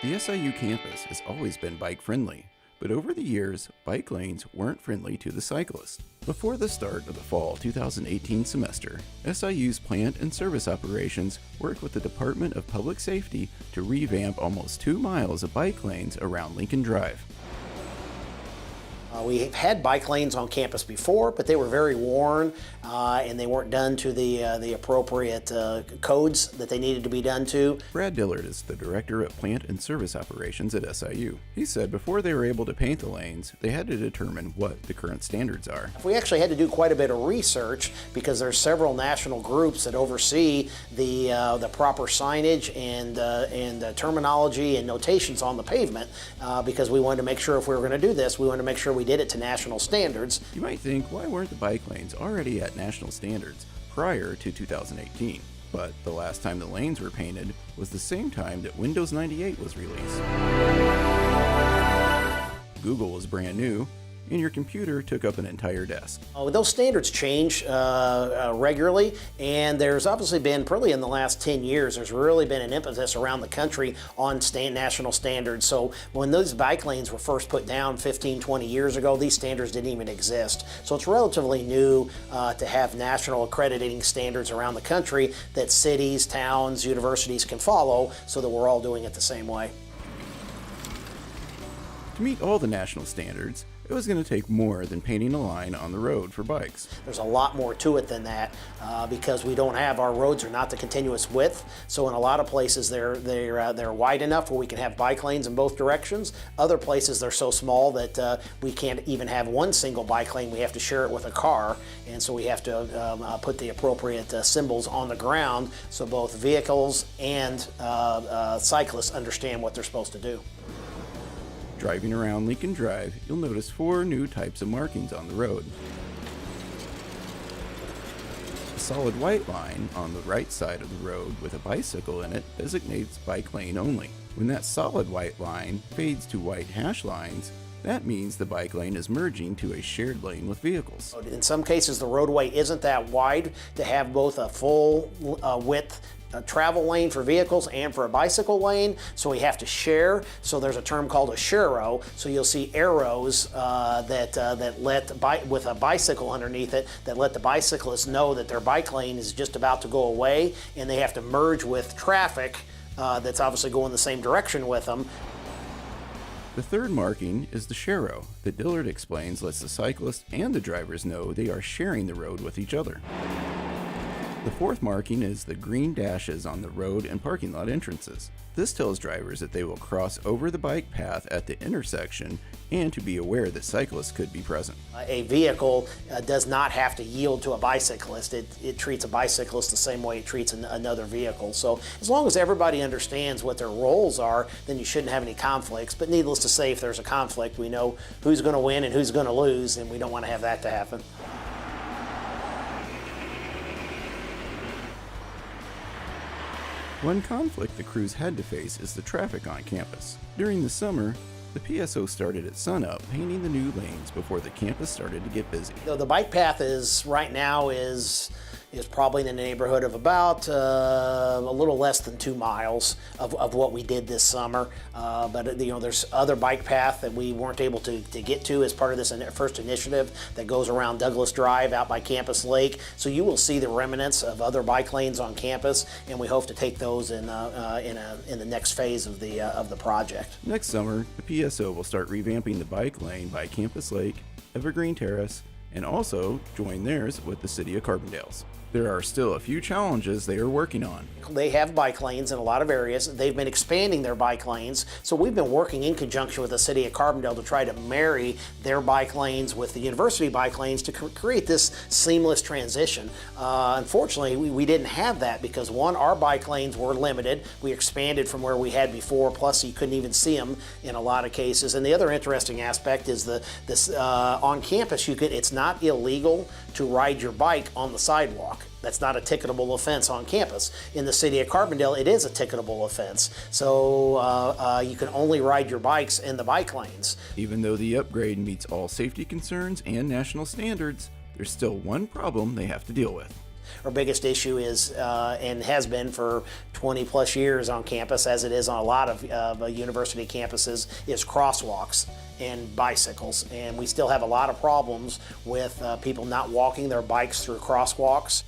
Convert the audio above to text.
The SIU campus has always been bike-friendly, but over the years, bike lanes weren't friendly to the cyclist. Before the start of the fall 2018 semester, SIU's plant and service operations worked with the Department of Public Safety to revamp almost 2 miles of bike lanes around Lincoln Drive. We've had bike lanes on campus before, but they were very worn and they weren't done to the appropriate codes that they needed to be done to. Brad Dillard is the Director of Plant and Service Operations at SIU. He said before they were able to paint the lanes, they had to determine what the current standards are. We actually had to do quite a bit of research because there's several national groups that oversee the proper signage and terminology and notations on the pavement because we wanted to make sure if we were going to do this, we wanted to make sure we did it to national standards. You might think, why weren't the bike lanes already at national standards prior to 2018? But the last time the lanes were painted was the same time that Windows 98 was released. Google was brand new, and your computer took up an entire desk. Those standards change regularly, and there's obviously been, probably in the last 10 years, there's really been an emphasis around the country on national standards. So when those bike lanes were first put down 15, 20 years ago, these standards didn't even exist. So it's relatively new to have national accrediting standards around the country that cities, towns, universities can follow so that we're all doing it the same way. To meet all the national standards, it was going to take more than painting a line on the road for bikes. There's a lot more to it than that because we don't have, our roads are not the continuous width. So in a lot of places they're wide enough where we can have bike lanes in both directions. Other places they're so small that we can't even have one single bike lane. We have to share it with a car, and so we have to put the appropriate symbols on the ground so both vehicles and cyclists understand what they're supposed to do. Driving around Lincoln Drive, you'll notice 4 new types of markings on the road. A solid white line on the right side of the road with a bicycle in it designates bike lane only. When that solid white line fades to white hash lines, that means the bike lane is merging to a shared lane with vehicles. In some cases, the roadway isn't that wide to have both a full width travel lane for vehicles and for a bicycle lane, so we have to share. So there's a term called a sharrow. So you'll see arrows that let with a bicycle underneath it that let the bicyclists know that their bike lane is just about to go away, and they have to merge with traffic that's obviously going the same direction with them. The third marking is the sharrow that Dillard explains lets the cyclists and the drivers know they are sharing the road with each other. The fourth marking is the green dashes on the road and parking lot entrances. This tells drivers that they will cross over the bike path at the intersection and to be aware that cyclists could be present. A vehicle does not have to yield to a bicyclist. It treats a bicyclist the same way it treats another vehicle. So as long as everybody understands what their roles are, then you shouldn't have any conflicts. But needless to say, if there's a conflict, we know who's going to win and who's going to lose, and we don't want to have that to happen. One conflict the crews had to face is the traffic on campus. During the summer, the PSO started at sunup painting the new lanes before the campus started to get busy. The bike path right now is probably in the neighborhood of about a little less than 2 miles of what we did this summer. But there's other bike path that we weren't able to get to as part of this first initiative that goes around Douglas Drive out by Campus Lake. So you will see the remnants of other bike lanes on campus, and we hope to take those in the next phase of the project. Next summer, the PSO will start revamping the bike lane by Campus Lake, Evergreen Terrace, and also join theirs with the City of Carbondale's. There are still a few challenges they are working on. They have bike lanes in a lot of areas. They've been expanding their bike lanes, so we've been working in conjunction with the City of Carbondale to try to marry their bike lanes with the university bike lanes to create this seamless transition. Unfortunately, we didn't have that because, one, our bike lanes were limited. We expanded from where we had before, plus you couldn't even see them in a lot of cases. And the other interesting aspect is on campus, it's not illegal to ride your bike on the sidewalk. That's not a ticketable offense on campus. In the City of Carbondale, it is a ticketable offense. So you can only ride your bikes in the bike lanes. Even though the upgrade meets all safety concerns and national standards, there's still one problem they have to deal with. Our biggest issue is, and has been for 20 plus years on campus, as it is on a lot of university campuses, is crosswalks and bicycles. And we still have a lot of problems with people not walking their bikes through crosswalks.